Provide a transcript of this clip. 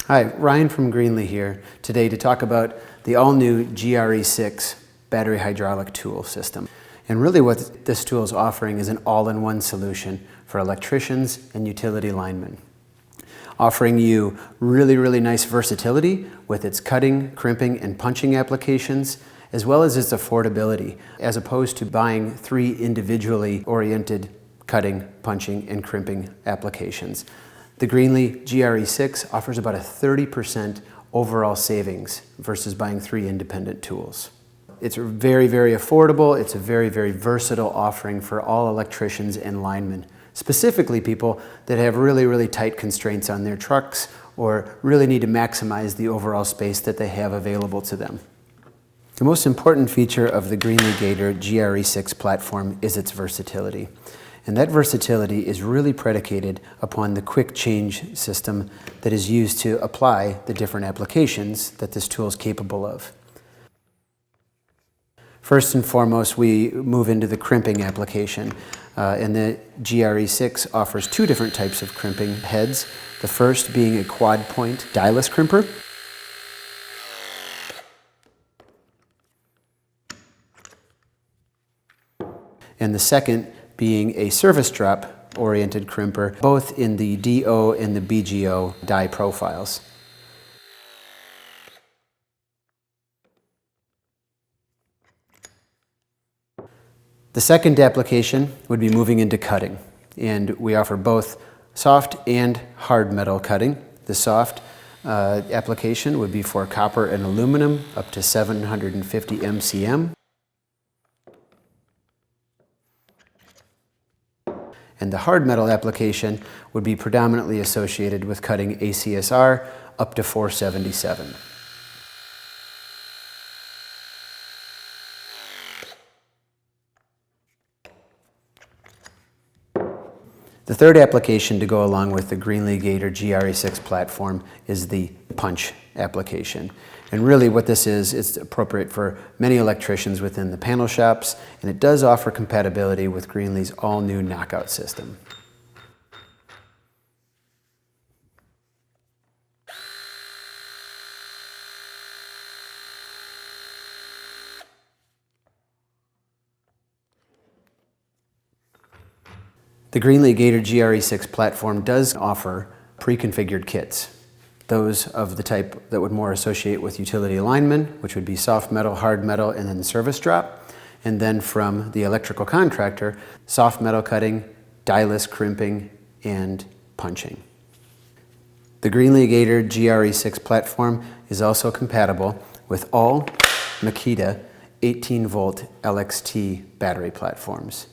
Hi, Ryan from Greenlee here today to talk about the all-new GRE-6 battery hydraulic tool system. And really what this tool is offering is an all-in-one solution for electricians and utility linemen, offering you really nice versatility with its cutting, crimping, and punching applications, as well as its affordability, as opposed to buying 3 individually oriented cutting, punching, and crimping applications. The Greenlee GRE-6 offers about a 30% overall savings versus buying 3 independent tools. It's very affordable. It's a very versatile offering for all electricians and linemen, specifically people that have really tight constraints on their trucks or really need to maximize the overall space that they have available to them. The most important feature of the Greenlee GRE-6 platform is its versatility. And that versatility is really predicated upon the quick change system that is used to apply the different applications that this tool is capable of. First and foremost, we move into the crimping application. And the GRE-6 offers 2 different types of crimping heads. The first being a quad point dieless crimper. And the second being a surface drop oriented crimper, both in the DO and the BGO die profiles. The second application would be moving into cutting, and we offer both soft and hard metal cutting. The soft application would be for copper and aluminum up to 750 MCM. And the hard metal application would be predominantly associated with cutting ACSR up to 477. The third application to go along with the Greenlee GRE-6 platform is the punch application. And really what this is, it's appropriate for many electricians within the panel shops, and it does offer compatibility with Greenlee's all-new knockout system. The Greenlee GRE-6 platform does offer pre-configured kits. Those of the type that would more associate with utility linemen, which would be soft metal, hard metal, and then service drop. And then from the electrical contractor, soft metal cutting, dieless crimping, and punching. The Greenlee GRE-6 platform is also compatible with all Makita 18-volt LXT battery platforms.